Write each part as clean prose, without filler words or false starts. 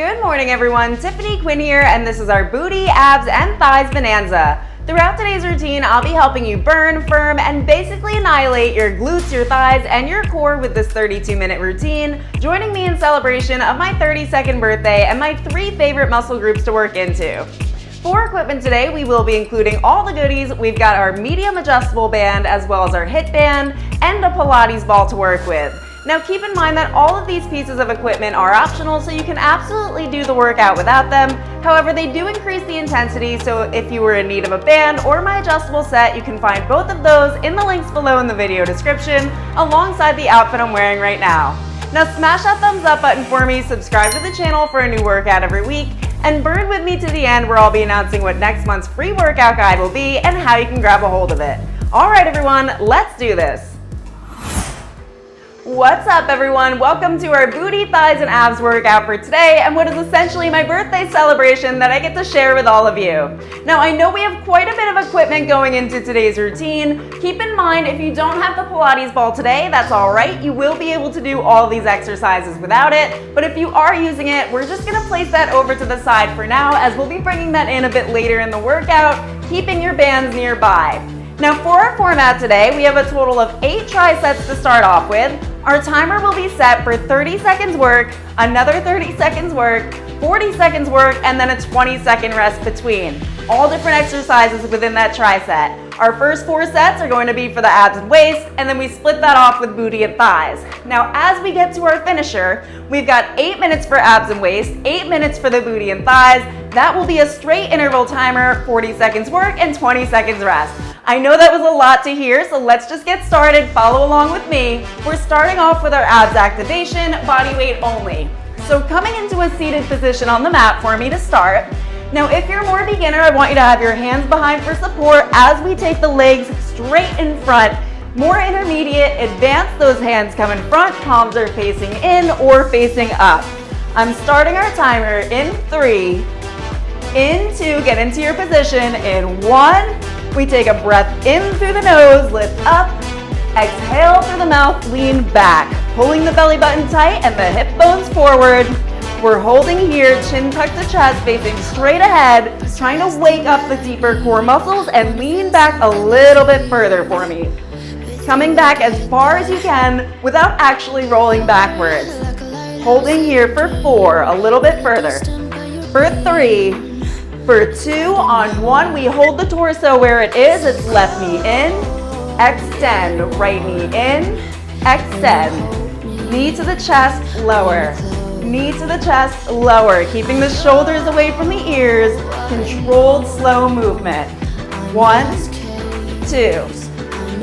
Good morning, everyone. Tiffany Quinn here, and this is our booty, abs, and thighs bonanza. Throughout today's routine, I'll be helping you burn, firm, and basically annihilate your glutes, your thighs, and your core with this 32-minute routine, joining me in celebration of my 32nd birthday and my 3 favorite muscle groups to work into. For equipment today, we will be including all the goodies. We've got our medium adjustable band, as well as our HIIT band, and a Pilates ball to work with. Now keep in mind that all of these pieces of equipment are optional, so you can absolutely do the workout without them. However, they do increase the intensity, so if you were in need of a band or my adjustable set, you can find both of those in the links below in the video description, alongside the outfit I'm wearing right now. Now smash that thumbs up button for me, subscribe to the channel for a new workout every week, and burn with me to the end where I'll be announcing what next month's free workout guide will be and how you can grab a hold of it. All right, everyone, let's do this. What's up, everyone? Welcome to our booty, thighs, and abs workout for today, and what is essentially my birthday celebration that I get to share with all of you. Now, I know we have quite a bit of equipment going into today's routine. Keep in mind, if you don't have the Pilates ball today, that's all right. You will be able to do all these exercises without it, but if you are using it, we're just gonna place that over to the side for now, as we'll be bringing that in a bit later in the workout, keeping your bands nearby. Now, for our format today, we have a total of 8 TRISETS to start off with. Our timer will be set for 30 seconds work, another 30 seconds work, 40 seconds work, and then a 20-second rest between. All different exercises within that TRISET. Our first 4 sets are going to be for the abs and waist, and then we split that off with booty and thighs. Now, as we get to our finisher, we've got 8 minutes for abs and waist, 8 minutes for the booty and thighs. That will be a straight interval timer, 40 seconds work and 20 seconds rest. I know that was a lot to hear, so let's just get started. Follow along with me. We're starting off with our abs activation, body weight only. So coming into a seated position on the mat for me to start. Now, if you're more beginner, I want you to have your hands behind for support as we take the legs straight in front. More intermediate, advance those hands come in front, palms are facing in or facing up. I'm starting our timer in 3, in 2, get into your position, in 1, we take a breath in through the nose, lift up, exhale through the mouth, lean back, pulling the belly button tight and the hip bones forward. We're holding here, chin tucked to chest, facing straight ahead, trying to wake up the deeper core muscles and lean back a little bit further for me. Coming back as far as you can without actually rolling backwards. Holding here for 4, a little bit further. For 3, for 2, on 1, we hold the torso where it is. It's left knee in, extend, right knee in, extend. Knee to the chest, lower. Knee to the chest, lower. Keeping the shoulders away from the ears. Controlled, slow movement. 1, 2.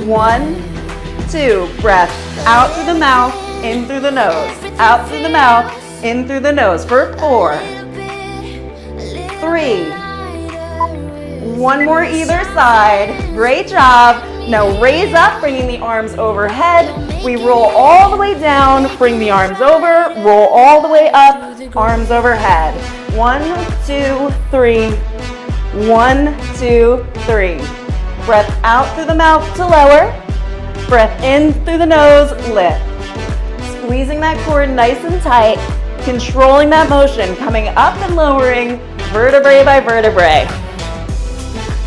1, 2. Breath out through the mouth, in through the nose. Out through the mouth, in through the nose. For 4, 3. 1 more either side. Great job. Now raise up, bringing the arms overhead. We roll all the way down, bring the arms over, roll all the way up, arms overhead. 1, 2, 3. 1, 2, 3. Breath out through the mouth to lower. Breath in through the nose, lift. Squeezing that core nice and tight, controlling that motion, coming up and lowering vertebrae by vertebrae.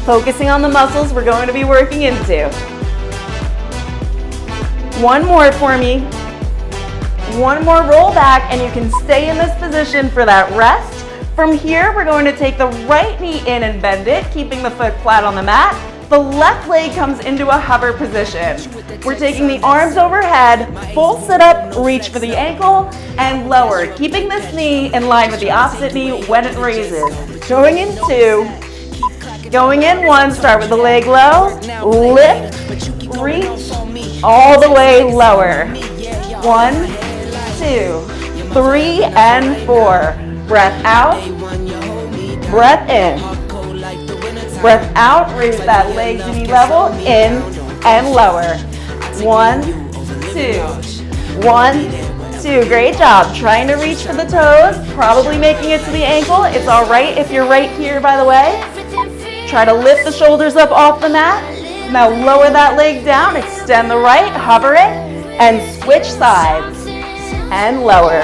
Focusing on the muscles we're going to be working into. 1 more for me. 1 more roll back, and you can stay in this position for that rest. From here, we're going to take the right knee in and bend it, keeping the foot flat on the mat. The left leg comes into a hover position. We're taking the arms overhead, full sit up, reach for the ankle, and lower, keeping this knee in line with the opposite knee when it raises. Going in 2, going in 1, start with the leg low, lift, reach, all the way lower. 1, 2, 3, and 4. Breath out, breath in. Breath out, raise that leg to knee level, in and lower. 1, 2. 1, 2. Great job. Trying to reach for the toes, probably making it to the ankle. It's all right if you're right here, by the way. Try to lift the shoulders up off the mat. Now lower that leg down, extend the right, hover it, and switch sides. And lower.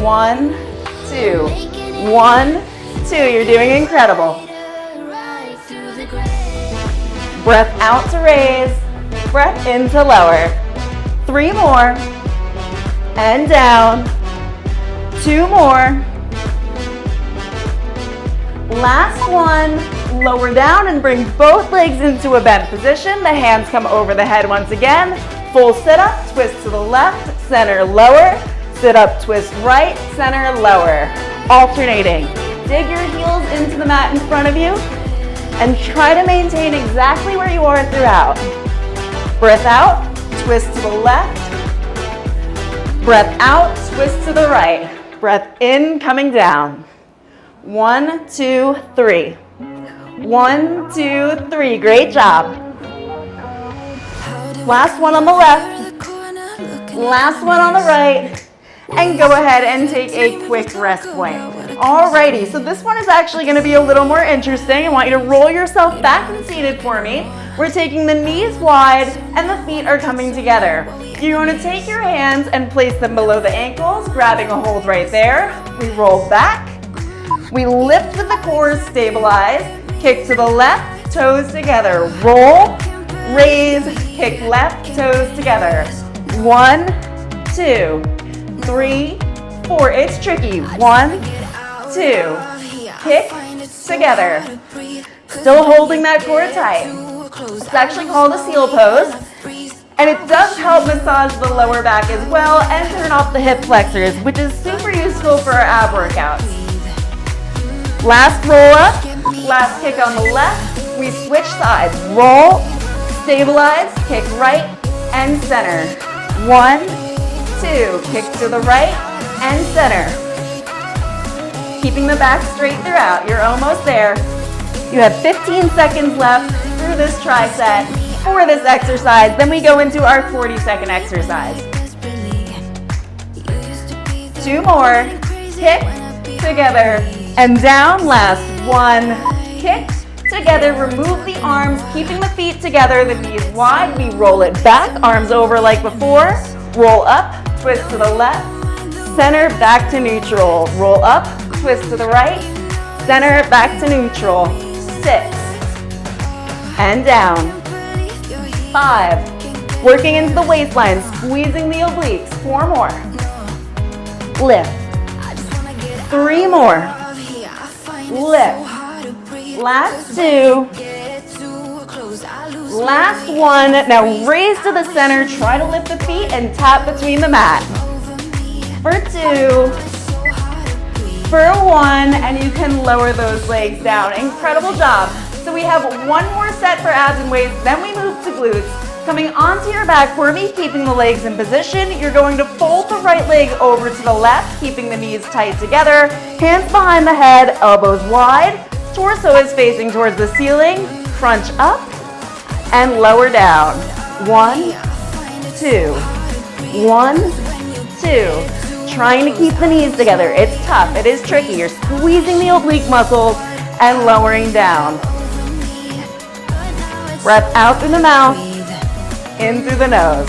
1, 2, 1, 2. You're doing incredible. Breath out to raise, breath in to lower. 3 more, and down. 2 more. Last one, lower down and bring both legs into a bent position. The hands come over the head once again. Full sit up, twist to the left, center, lower. Sit up, twist right, center, lower. Alternating. Dig your heels into the mat in front of you and try to maintain exactly where you are throughout. Breath out, twist to the left. Breath out, twist to the right. Breath in, coming down. 1, 2, 3. 1, 2, 3. Great job. Last one on the left. Last one on the right. And go ahead and take a quick rest point. Alrighty, so this one is actually going to be a little more interesting. I want you to roll yourself back and seated for me. We're taking the knees wide and the feet are coming together. You're going to take your hands and place them below the ankles, grabbing a hold right there. We roll back. We lift with the core, stabilize. Kick to the left, toes together. Roll, raise, kick left, toes together. 1, 2, 3, 4. It's tricky. 1, 2. Kick together. Still holding that core tight. It's actually called a seal pose. And it does help massage the lower back as well and turn off the hip flexors, which is super useful for our ab workouts. Last roll up, last kick on the left. We switch sides. Roll, stabilize, kick right and center. 1, 2, kick to the right and center. Keeping the back straight throughout. You're almost there. You have 15 seconds left through this tricep for this exercise. Then we go into our 40-second exercise. 2 more. Kick together and down. Last 1. Kick together. Remove the arms, keeping the feet together, the knees wide. We roll it back, arms over like before. Roll up, twist to the left, center, back to neutral. Roll up, twist to the right, center, back to neutral. 6, and down. 5, working into the waistline, squeezing the obliques. 4 more. Lift. 3 more. Lift. Last 2. Last 1. Now raise to the center. Try to lift the feet and tap between the mat. For 2. For 1. And you can lower those legs down. Incredible job. So we have 1 more set for abs and waist. Then we move to glutes. Coming onto your back for me, keeping the legs in position. You're going to fold the right leg over to the left, keeping the knees tight together. Hands behind the head, elbows wide. Torso is facing towards the ceiling. Crunch up and lower down. 1, 2. 1, 2. Trying to keep the knees together. It's tough. It is tricky. You're squeezing the oblique muscles and lowering down. Breath out through the mouth, in through the nose.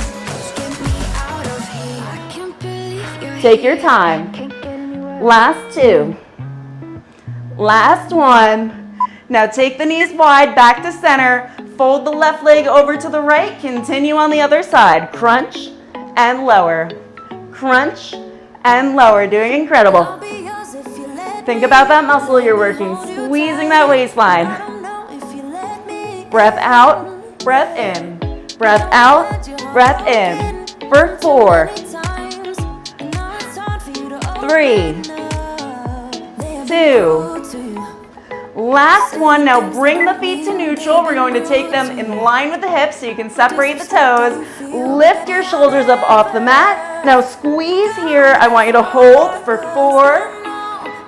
Take your time. Last 2. Last 1. Now take the knees wide, back to center. Fold the left leg over to the right. Continue on the other side. Crunch and lower. Crunch and lower. Doing incredible. Think about that muscle you're working. Squeezing that waistline. Breath out, breath in. Breath out, breath in. For 4. 3. 2. Last 1. Now bring the feet to neutral. We're going to take them in line with the hips so you can separate the toes. Lift your shoulders up off the mat. Now squeeze here. I want you to hold for 4.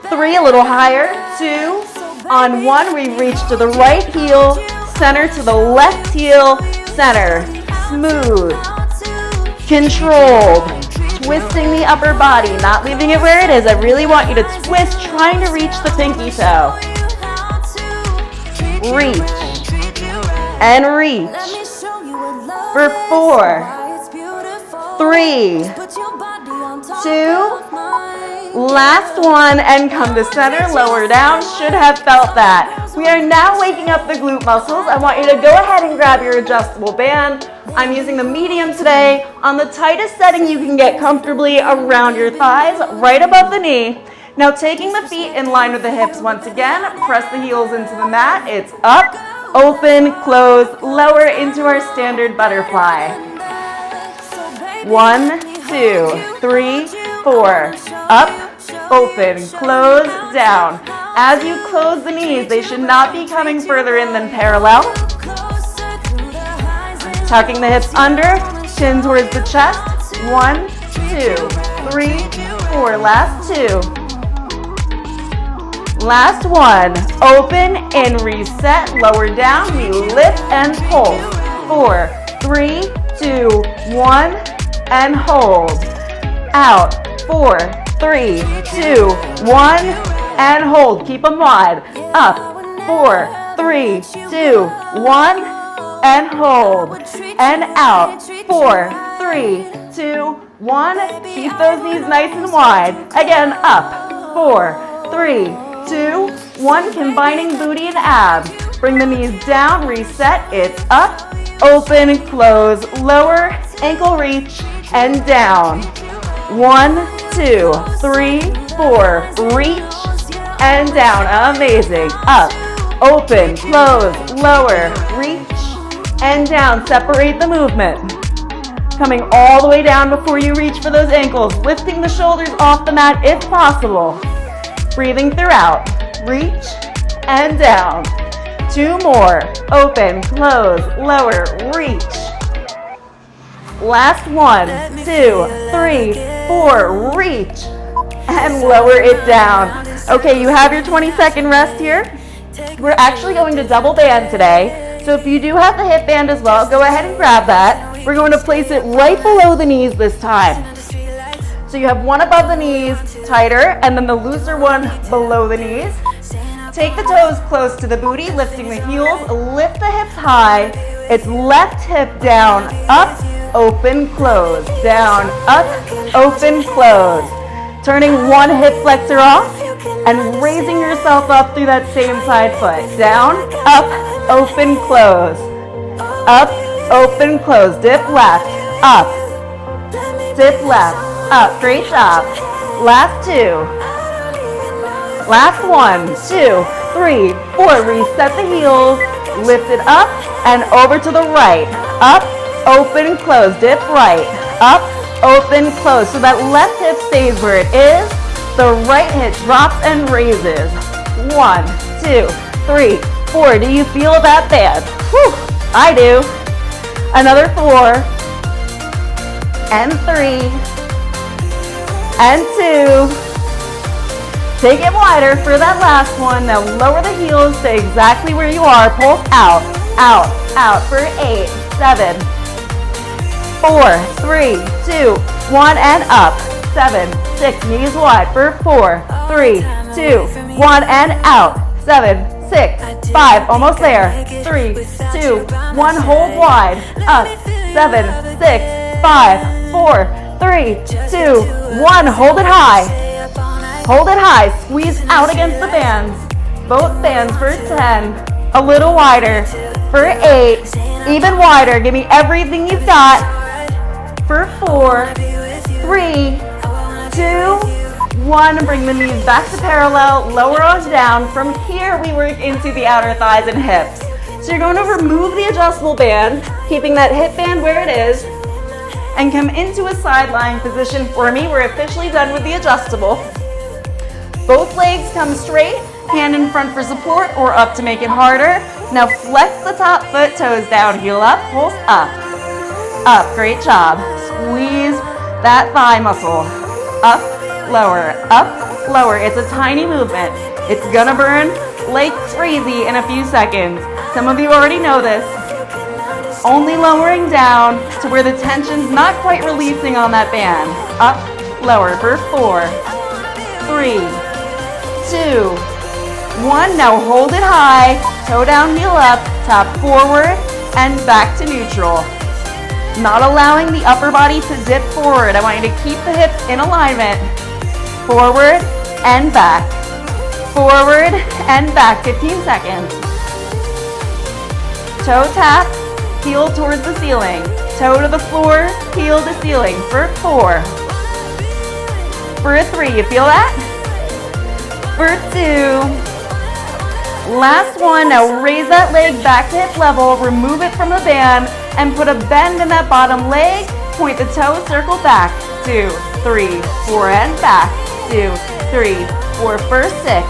3, a little higher. 2. On 1, we reach to the right heel. Center to the left heel. Center. Smooth. Controlled. Twisting the upper body, not leaving it where it is. I really want you to twist, trying to reach the pinky toe. Reach. And reach. For 4. 3. 2. Last one, and come to center, lower down. Should have felt that. We are now waking up the glute muscles. I want you to go ahead and grab your adjustable band. I'm using the medium today on the tightest setting you can get comfortably around your thighs, right above the knee. Now taking the feet in line with the hips once again, press the heels into the mat. It's up, open, close, lower into our standard butterfly. 1, 2, 3, 4. Up, open, close, down. As you close the knees, they should not be coming further in than parallel. Tucking the hips under, chin towards the chest. 1, 2, 3, 4. Last 2. Last one. Open and reset. Lower down. We lift and hold. 4, 3, 2, 1, and hold. Out. 4, 3, 2, 1, and hold. Keep them wide. Up. 4, 3, 2, 1, and hold. And out. 4, 3, 2, 1. Keep those knees nice and wide. Again, up. 4, 3, 2, 1. Combining booty and abs. Bring the knees down. Reset. It's up, open, close, lower, ankle reach, and down. 1, 2, 3, 4. Reach and down. Amazing. Up, open, close, lower, reach, and down. Separate the movement. Coming all the way down before you reach for those ankles. Lifting the shoulders off the mat if possible. Breathing throughout. Reach and down. 2 more. Open, close, lower, reach. Last 1, 2, 3, 4. Reach and lower it down. Okay, you have your 20-second rest here. We're actually going to double band today. So if you do have the hip band as well, go ahead and grab that. We're going to place it right below the knees this time. So you have one above the knees, tighter, and then the looser one below the knees. Take the toes close to the booty, lifting the heels, lift the hips high. It's left hip down, up, open, close, down, up, open, close. Turning one hip flexor off and raising yourself up through that same side foot. Down, up, open, close. Up, open, close. Dip left, up, dip left, up. Great job. Last 2. Last 1, 2, 3, 4. Reset the heels. Lift it up and over to the right. Up, open, close. Dip right. Up, open, close. So that left hip stays where it is. The right hip drops and raises. 1, 2, 3, 4. Do you feel that band? Whew, I do. Another 4. And 3. And 2. Take it wider for that last one. Now lower the heels, stay exactly where you are. Pulse out, out, out for 8, 7, 4, 3, 2, 1, and up. 7, 6, knees wide for 4, 3, 2, 1, and out. 7, 6, 5, almost there. 3, 2, 1, hold wide. Up. 7, 6, 5, 4, 3, 2, 1, hold it high. Hold it high, squeeze out against the bands. Both bands for 10. A little wider for 8. Even wider, give me everything you've got. For 4, 3, 2, 1. Bring the knees back to parallel, lower on down. From here, we work into the outer thighs and hips. So you're going to remove the adjustable band, keeping that hip band where it is, and come into a side lying position for me. We're officially done with the adjustable. Both legs come straight, hand in front for support or up to make it harder. Now flex the top foot, toes down, heel up, pulse up. Up, great job. Squeeze that thigh muscle. Up, lower. It's a tiny movement. It's gonna burn like crazy in a few seconds. Some of you already know this. Only lowering down to where the tension's not quite releasing on that band. Up, lower for 4, 3, 2, 1. Now hold it high, toe down, heel up, tap forward, and back to neutral. Not allowing the upper body to dip forward. I want you to keep the hips in alignment. Forward and back. Forward and back, 15 seconds. Toe tap, heel towards the ceiling. Toe to the floor, heel to ceiling for 4. For 3, you feel that? For 2. Last one, now raise that leg back to hip level, remove it from the band, and put a bend in that bottom leg. Point the toe, circle back. 2, 3, 4, and back. 2, 3, 4 for 6.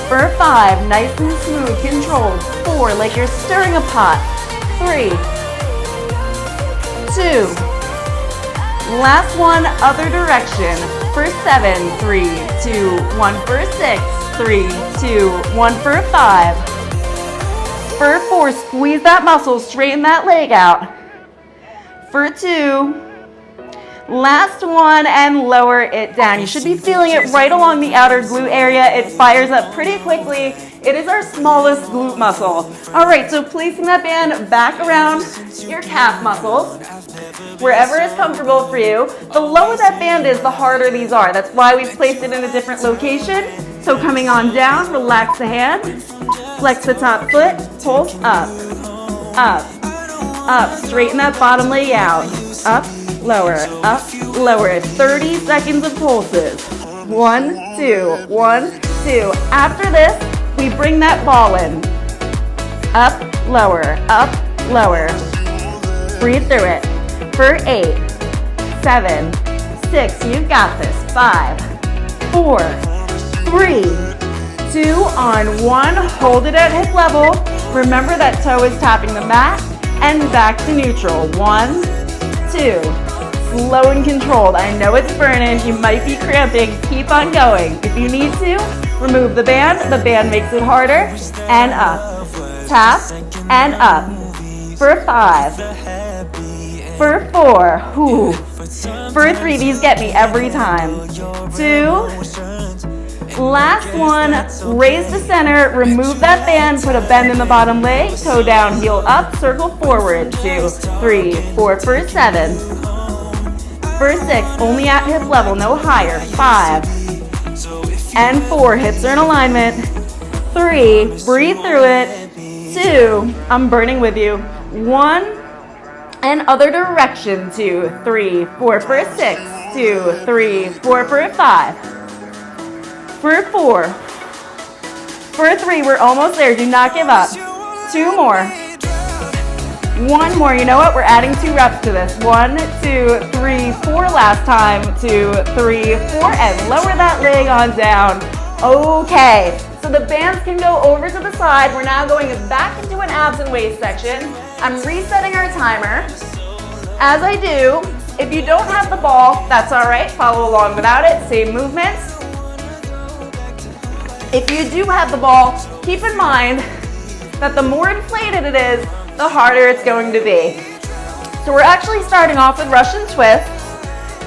For 5, nice and smooth, controlled. 4, like you're stirring a pot. 3, 2. Last one, other direction. For 7, 3, 2, 1 for 6. 3, 2, 1 for 5. For 4, squeeze that muscle, straighten that leg out. For 2. Last one, and lower it down. You should be feeling it right along the outer glute area. It fires up pretty quickly. It is our smallest glute muscle. All right, so placing that band back around your calf muscles, wherever is comfortable for you. The lower that band is, the harder these are. That's why we've placed it in a different location. So coming on down, relax the hand, flex the top foot, pulse up, up, up. Straighten that bottom leg out, up, lower, 30 seconds of pulses. 1, 2, 1, 2. After this, we bring that ball in. Up, lower, breathe through it. For 8, 7, 6, you've got this. 5, 4, 3, 2, on 1, hold it at hip level. Remember that toe is tapping the mat, and back to neutral. 1, 2, slow and controlled. I know it's burning, you might be cramping, keep on going. If you need to, remove the band makes it harder, and up. Tap, and up. For 5, for 4, whew. For 3, these get me every time. 2, last one, raise the center, remove that band, put a bend in the bottom leg, toe down, heel up, circle forward. 2, 3, 4 for 7. For 6, only at hip level, no higher. 5 and 4, hips are in alignment. 3, breathe through it. 2, I'm burning with you. 1, and other direction. 2, 3, 4 for 6. 2, 3, 4 for 5. For 4. For 3, we're almost there. Do not give up. 2 more. 1 more. You know what? We're adding 2 reps to this. 1, 2, 3, 4 last time. 2, 3, 4, and lower that leg on down. Okay. So the bands can go over to the side. We're now going back into an abs and waist section. I'm resetting our timer. As I do, if you don't have the ball, that's all right. Follow along without it. Same movements. If you do have the ball, keep in mind that the more inflated it is, the harder it's going to be. So we're actually starting off with Russian twists,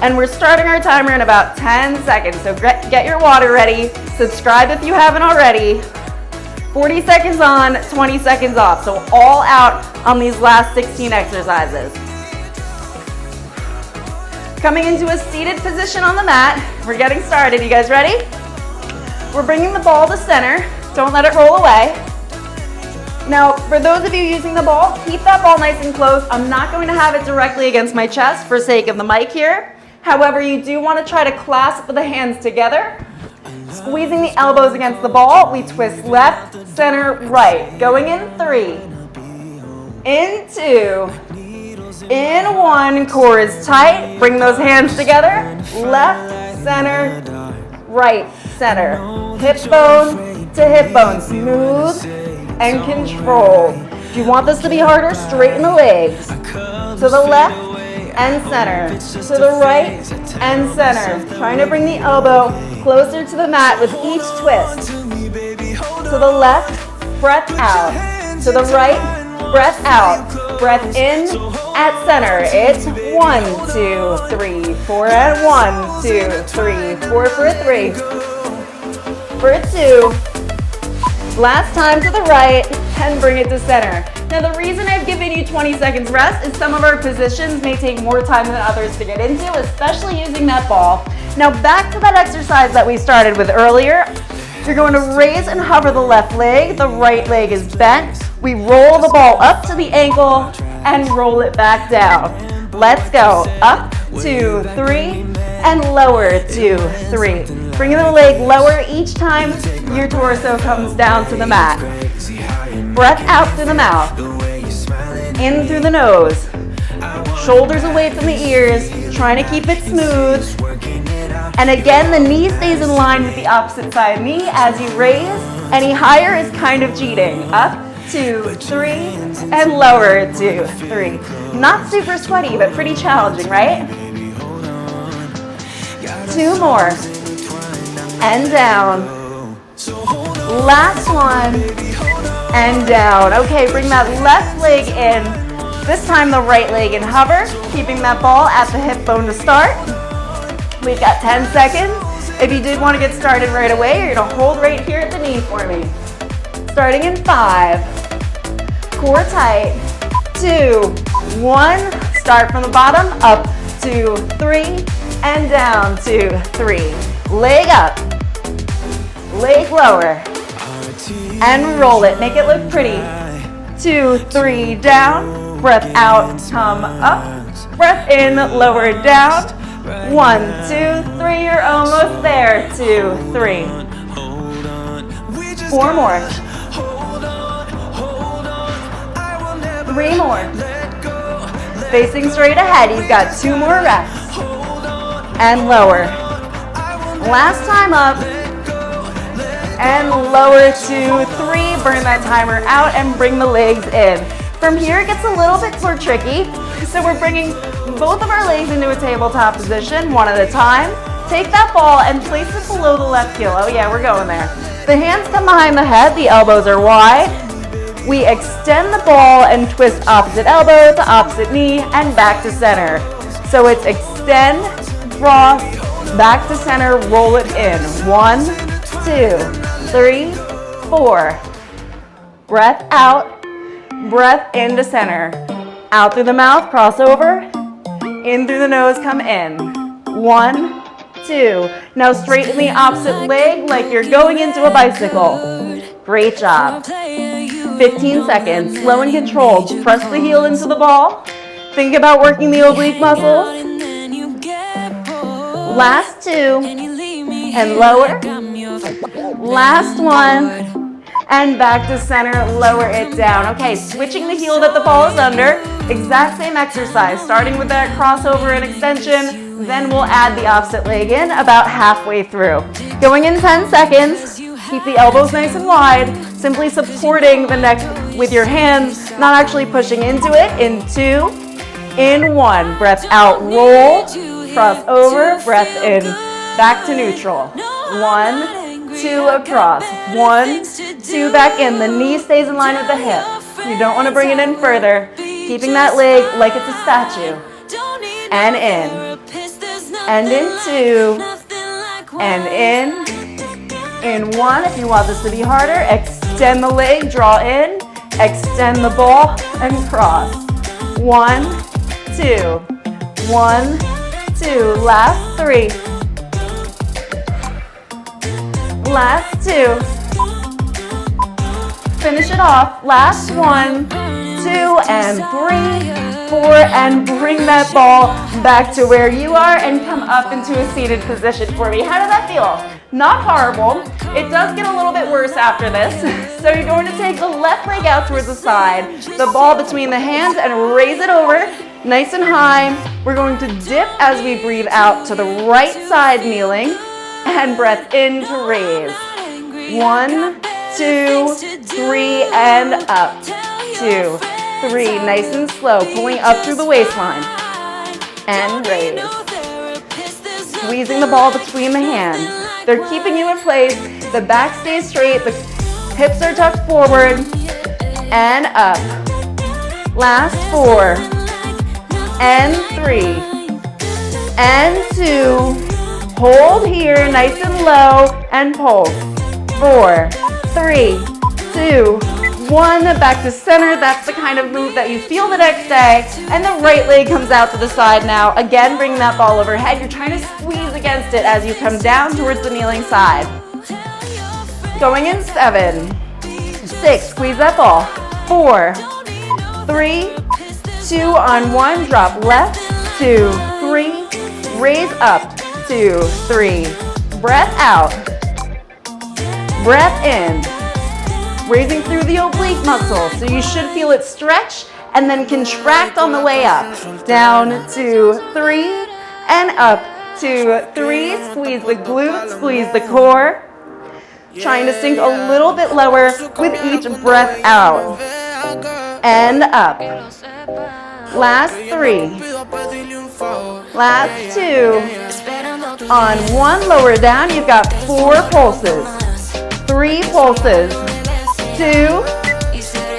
and we're starting our timer in about 10 seconds. So get your water ready. Subscribe if you haven't already. 40 seconds on, 20 seconds off. So all out on these last 16 exercises. Coming into a seated position on the mat. We're getting started. You guys ready? We're bringing the ball to center. Don't let it roll away. Now, for those of you using the ball, keep that ball nice and close. I'm not going to have it directly against my chest for sake of the mic here. However, you do want to try to clasp the hands together. Squeezing the elbows against the ball. We twist left, center, right. Going in 3, in 2, in 1. Core is tight. Bring those hands together. Left, center, right, center. Hip bone to hip bone. Smooth and controlled. If you want this to be harder, straighten the legs. To the left and center. To the right and center. Trying to bring the elbow closer to the mat with each twist. To the left, breath out. To the right, breath out. Breath in at center. It's 1, 2, 3, 4, and 1, 2, 3, 4 for 3. For 2. Last time to the right, and bring it to center. Now the reason I've given you 20 seconds rest is some of our positions may take more time than others to get into, especially using that ball. Now back to that exercise that we started with earlier. You're going to raise and hover the left leg, the right leg is bent. We roll the ball up to the ankle and roll it back down. Let's go. Up, 2, 3, and lower, 2, 3. Bringing the leg lower each time your torso comes down to the mat. Breath out through the mouth. In through the nose. Shoulders away from the ears, trying to keep it smooth. And again, the knee stays in line with the opposite side knee as you raise. Any higher is kind of cheating. Up, 2, 3, and lower, 2, 3. Not super sweaty, but pretty challenging, right? 2 more. And down. Last one. And down. Okay, bring that left leg in. This time the right leg in hover, keeping that ball at the hip bone to start. We've got 10 seconds. If you did want to get started right away, you're going to hold right here at the knee for me. Starting in 5. Core tight. 2, 1. Start from the bottom. Up, 2, 3. And down, 2, 3. Leg up. Leg lower. And roll it. Make it look pretty. 2, 3, down. Breath out, come up. Breath in, lower down. 1, 2, 3, you're almost there. 2, 3. 4 more. 3 more. Facing straight ahead, you've got 2 more reps. And lower. Last time up. And lower, 2, 3. Burn that timer out and bring the legs in. From here, it gets a little bit more tricky. So we're bringing both of our legs into a tabletop position, one at a time. Take that ball and place it below the left heel. Oh yeah, we're going there. The hands come behind the head, the elbows are wide. We extend the ball and twist opposite elbow to opposite knee and back to center. So it's extend, cross, back to center, roll it in. 1, 2, 3, 4. Breath out, breath into center. Out through the mouth, cross over. In through the nose, come in. 1, 2. Now straighten the opposite leg like you're going into a bicycle. Great job. 15 seconds, slow and controlled. Press the heel into the ball. Think about working the oblique muscles. Last 2, and lower. Last 1, and back to center, lower it down. Okay, switching the heel that the ball is under. Exact same exercise, starting with that crossover and extension, then we'll add the opposite leg in about halfway through. Going in 10 seconds, keep the elbows nice and wide, simply supporting the neck with your hands, not actually pushing into it. In 2, in 1, breath out, roll, cross over, breath in, back to neutral. 1, 2, across. 1, 2, back in. The knee stays in line with the hip. You don't want to bring it in further. Keeping that leg like it's a statue. And in. And in 2. And in 1. If you want this to be harder, extend the leg, draw in. Extend the ball and cross. 1, 2. 1, 2. Last 3. Last 2. Finish it off. Last 1, 2, and 3, 4, and bring that ball back to where you are and come up into a seated position for me. How did that feel? Not horrible. It does get a little bit worse after this. So you're going to take the left leg out towards the side, the ball between the hands, and raise it over nice and high. We're going to dip as we breathe out to the right side kneeling, and breath in to raise. 1, 2, 3, and up. 2, 3, nice and slow, pulling up through the waistline. And raise. Squeezing the ball between the hands. They're keeping you in place. The back stays straight, the hips are tucked forward. And up. Last 4. And 3. And 2. Hold here, nice and low, and pulse. 4, 3, 2, 1, back to center. That's the kind of move that you feel the next day. And the right leg comes out to the side now. Again, bring that ball overhead. You're trying to squeeze against it as you come down towards the kneeling side. Going in 7, 6, squeeze that ball. 4, 3, 2 on 1, drop left, 2, 3, raise up, 2, 3, breath out, breath in, raising through the oblique muscle, so you should feel it stretch and then contract on the way up, down, 2, 3, and up, 2, 3, squeeze the glutes, squeeze the core, trying to sink a little bit lower with each breath out, and up. Last 3, last 2, on 1, lower down, you've got 4 pulses, 3 pulses, 2,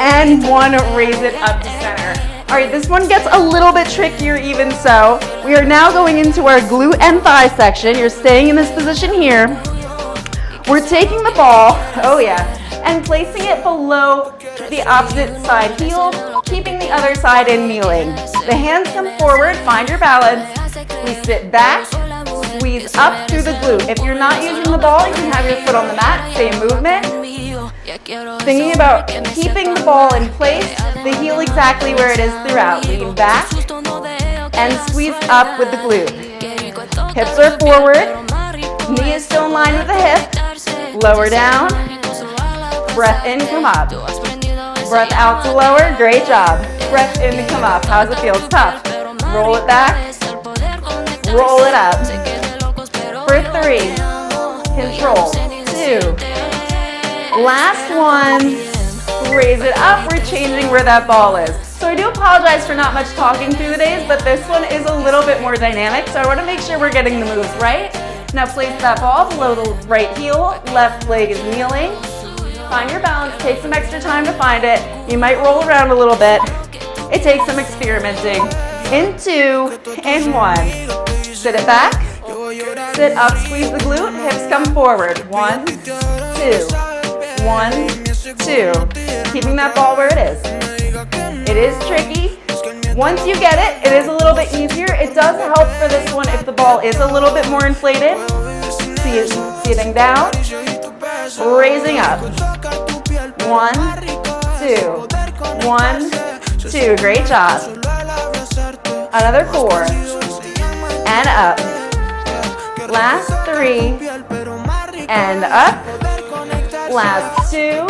and 1, raise it up to center. All right, this one gets a little bit trickier even so. We are now going into our glute and thigh section. You're staying in this position here. We're taking the ball, oh yeah, and placing it below the opposite side heel, keeping the other side in kneeling. The hands come forward, find your balance. We sit back, squeeze up through the glute. If you're not using the ball, you can have your foot on the mat, same movement. Thinking about keeping the ball in place, the heel exactly where it is throughout. Lean back and squeeze up with the glute. Hips are forward, knee is still in line with the hip. Lower down, breath in, come up. Breath out to lower, great job. Breath in to come up, how's it feel? It's tough. Roll it back, roll it up. For 3, control, 2. Last 1, raise it up, we're changing where that ball is. So I do apologize for not much talking through the days, but this one is a little bit more dynamic, so I want to make sure we're getting the moves right. Now place that ball below the right heel, left leg is kneeling. Find your balance, take some extra time to find it. You might roll around a little bit. It takes some experimenting. In 2, and 1. Sit it back, sit up, squeeze the glute, hips come forward. 1, 2, 1, 2. Keeping that ball where it is. It is tricky. Once you get it, it is a little bit easier. It does help for this one if the ball is a little bit more inflated. Sitting down, raising up. 1, 2, 1, 2. Great job. Another 4, and up. Last 3, and up. Last 2,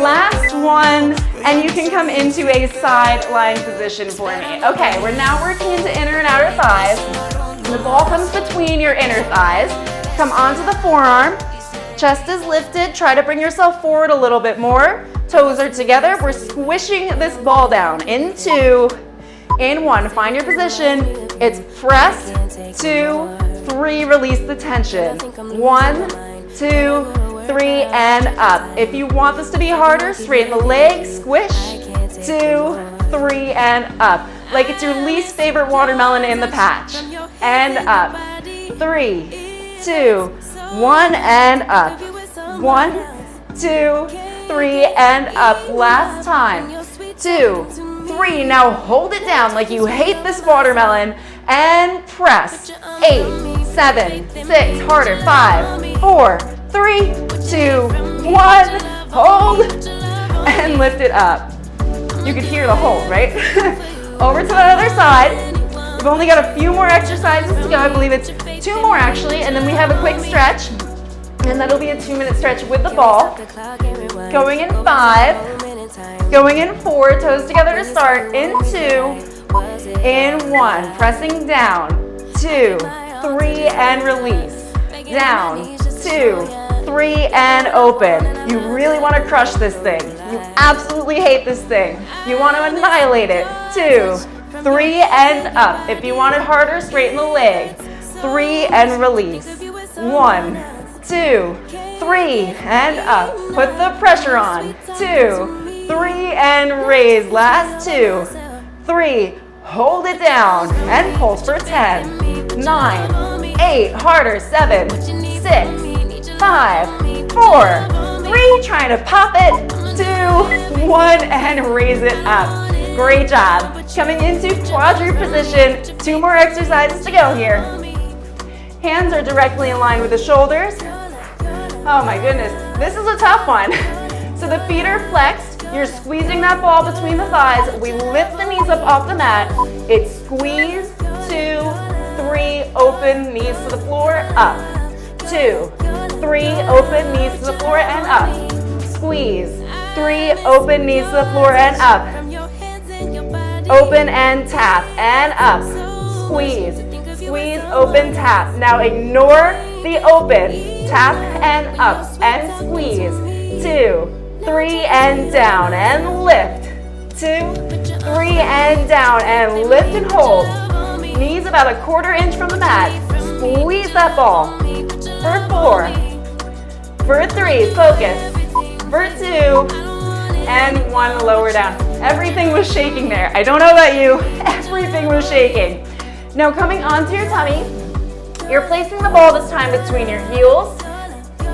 last 1. And you can come into a side lying position for me. Okay, we're now working into inner and outer thighs. The ball comes between your inner thighs. Come onto the forearm. Chest is lifted. Try to bring yourself forward a little bit more. Toes are together. We're squishing this ball down. In 2, in 1. Find your position. It's press, 2, 3. Release the tension. 1, 2, 3, and up. If you want this to be harder, straighten the leg, squish, 2, 3, and up. Like it's your least favorite watermelon in the patch. And up. 3, 2, 1, and up. 1, 2, 3, and up. Last time. 2, 3. Now hold it down like you hate this watermelon. And press. 8, 7, 6. Harder. 5, 4, 3, 2, 1. Hold. And lift it up. You could hear the hold, right? Over to the other side. We've only got a few more exercises to go. I believe it's 2 more actually. And then we have a quick stretch. And that'll be a 2-minute stretch with the ball. Going in 5. Going in 4. Toes together to start. In 2. In 1. Pressing down. 2, 3, and release. Down. 2, 3, and open. You really want to crush this thing. You absolutely hate this thing. You want to annihilate it. 2, 3, and up. If you want it harder, straighten the leg. 3, and release. 1, 2, 3, and up. Put the pressure on. 2, 3, and raise. Last 2, 3. Hold it down and pulse for 10, 9, 8. Harder. 7, 6, 5, 4, 3. Trying to pop it. 2, 1, and raise it up. Great job. Coming into quadruped position. 2 more exercises to go here. Hands are directly in line with the shoulders. Oh my goodness, this is a tough one. So the feet are flexed. You're squeezing that ball between the thighs. We lift the knees up off the mat. It's squeeze, 2, 3, open, knees to the floor, up. 2, 3, open, knees to the floor, and up. Squeeze, 3, open, knees to the floor, and up. Open and tap, and up. Squeeze, squeeze, open, tap. Now ignore the open. Tap and up, and squeeze. 2, 3, and down, and lift. 2, 3, and down, and lift and hold. Knees about 1/4 inch from the mat. Squeeze that ball. For 4, for 3, focus. For 2, and 1, lower down. Everything was shaking there. I don't know about you, everything was shaking. Now coming onto your tummy, you're placing the ball this time between your heels.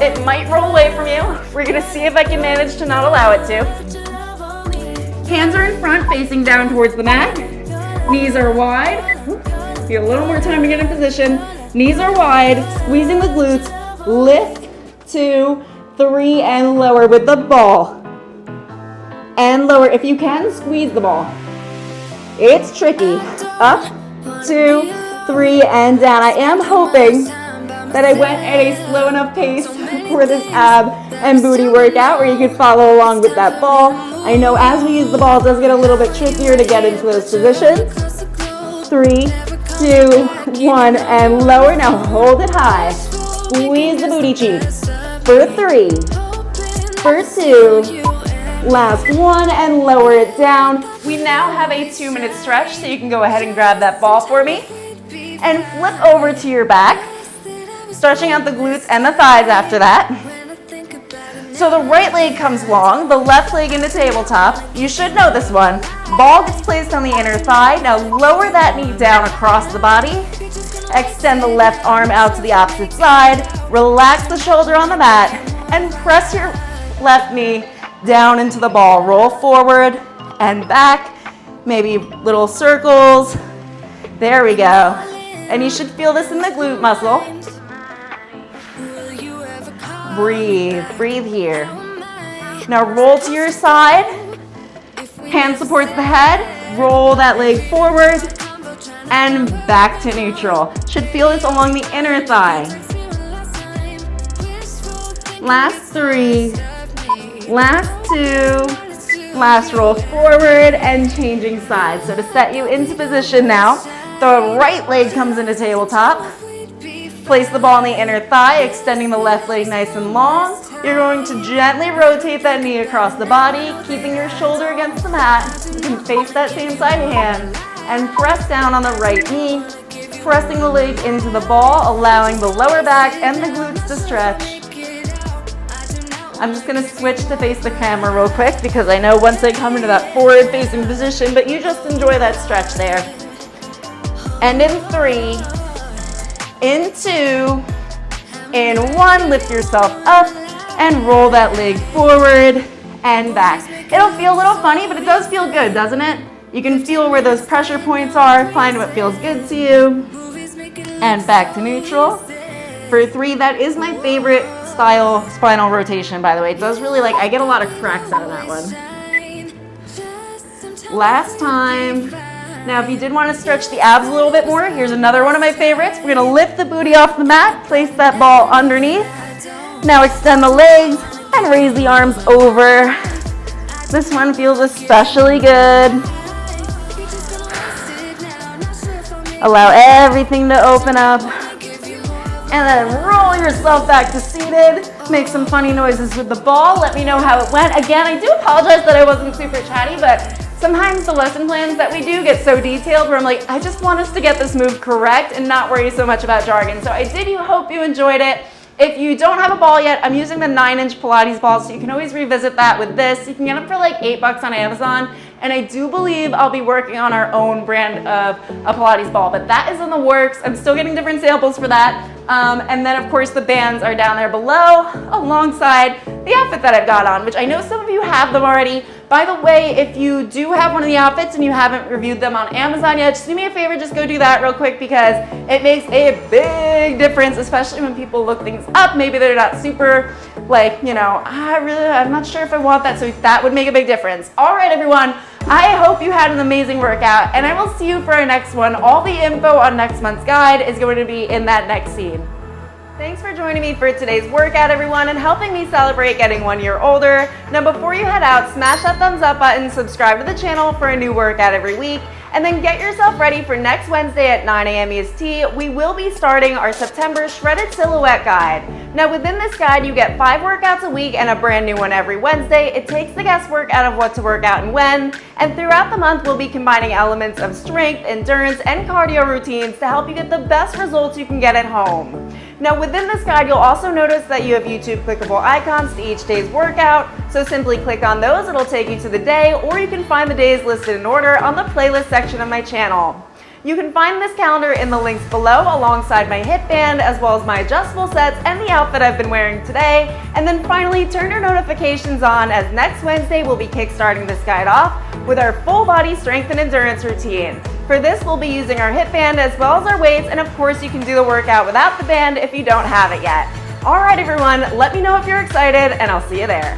It might roll away from you. We're gonna see if I can manage to not allow it to. Hands are in front, facing down towards the mat. Knees are wide. Be a little more time to get in position. Knees are wide, squeezing the glutes. Lift, 2, 3, and lower with the ball. And lower. If you can, squeeze the ball. It's tricky. Up, 2, 3, and down. I am hoping that I went at a slow enough pace for this ab and booty workout where you could follow along with that ball. I know as we use the ball, it does get a little bit trickier to get into those positions. 3, 2, 1, and lower. Now hold it high. Squeeze the booty cheeks. For 3, for 2, last 1, and lower it down. We now have a 2-minute stretch, so you can go ahead and grab that ball for me and flip over to your back, stretching out the glutes and the thighs after that. So the right leg comes long, the left leg into tabletop. You should know this one. Ball gets placed on the inner thigh. Now lower that knee down across the body. Extend the left arm out to the opposite side. Relax the shoulder on the mat and press your left knee down into the ball. Roll forward and back, maybe little circles. There we go. And you should feel this in the glute muscle. Breathe, breathe here. Now roll to your side. Hand supports the head. Roll that leg forward and back to neutral. Should feel this along the inner thigh. Last 3. Last 2, last roll forward and changing sides. So to set you into position now, the right leg comes into tabletop. Place the ball on the inner thigh, extending the left leg nice and long. You're going to gently rotate that knee across the body, keeping your shoulder against the mat. You can face that same side hand and press down on the right knee, pressing the leg into the ball, allowing the lower back and the glutes to stretch. I'm just gonna switch to face the camera real quick because I know once I come into that forward facing position, but you just enjoy that stretch there. And in 3, in 2, in 1, lift yourself up and roll that leg forward and back. It'll feel a little funny, but it does feel good, doesn't it? You can feel where those pressure points are, find what feels good to you, and back to neutral. For 3, that is my favorite style spinal rotation, by the way. It does really I get a lot of cracks out of that one. Last time. Now, if you did want to stretch the abs a little bit more, here's another one of my favorites. We're gonna lift the booty off the mat, place that ball underneath. Now extend the legs and raise the arms over. This one feels especially good. Allow everything to open up. And then roll yourself back to seated. Make some funny noises with the ball. Let me know how it went. Again, I do apologize that I wasn't super chatty, but sometimes the lesson plans that we do get so detailed where I'm like, I just want us to get this move correct and not worry so much about jargon. So I hope you enjoyed it. If you don't have a ball yet, I'm using the 9-inch Pilates ball, so you can always revisit that with this. You can get them for like $8 on Amazon. and I do believe I'll be working on our own brand of a Pilates ball, but that is in the works. I'm still getting different samples for that. And then of course the bands are down there below alongside the outfit that I've got on, which I know some of you have them already. By the way, if you do have one of the outfits and you haven't reviewed them on Amazon yet, just do me a favor, just go do that real quick, because it makes a big difference, especially when people look things up. Maybe they're not super like, you know, I'm not sure if I want that, so that would make a big difference. All right, everyone, I hope you had an amazing workout, and I will see you for our next one. All the info on next month's guide is going to be in that next scene. Thanks for joining me for today's workout, everyone, and helping me celebrate getting 1 year older. Now, before you head out, smash that thumbs up button, subscribe to the channel for a new workout every week, and then get yourself ready for next Wednesday at 9 a.m. EST. We will be starting our September Shredded Silhouette Guide. Now, within this guide, you get 5 workouts a week and a brand new one every Wednesday. It takes the guesswork out of what to work out and when, and throughout the month, we'll be combining elements of strength, endurance, and cardio routines to help you get the best results you can get at home. Now, within this guide, you'll also notice that you have YouTube clickable icons to each day's workout, so simply click on those, it'll take you to the day, or you can find the days listed in order on the playlist section of my channel. You can find this calendar in the links below alongside my HIIT Band, as well as my adjustable sets and the outfit I've been wearing today. And then finally, turn your notifications on, as next Wednesday we'll be kickstarting this guide off with our full body strength and endurance routine. For this, we'll be using our HIIT Band as well as our weights, and of course you can do the workout without the band if you don't have it yet. All right, everyone, let me know if you're excited, and I'll see you there.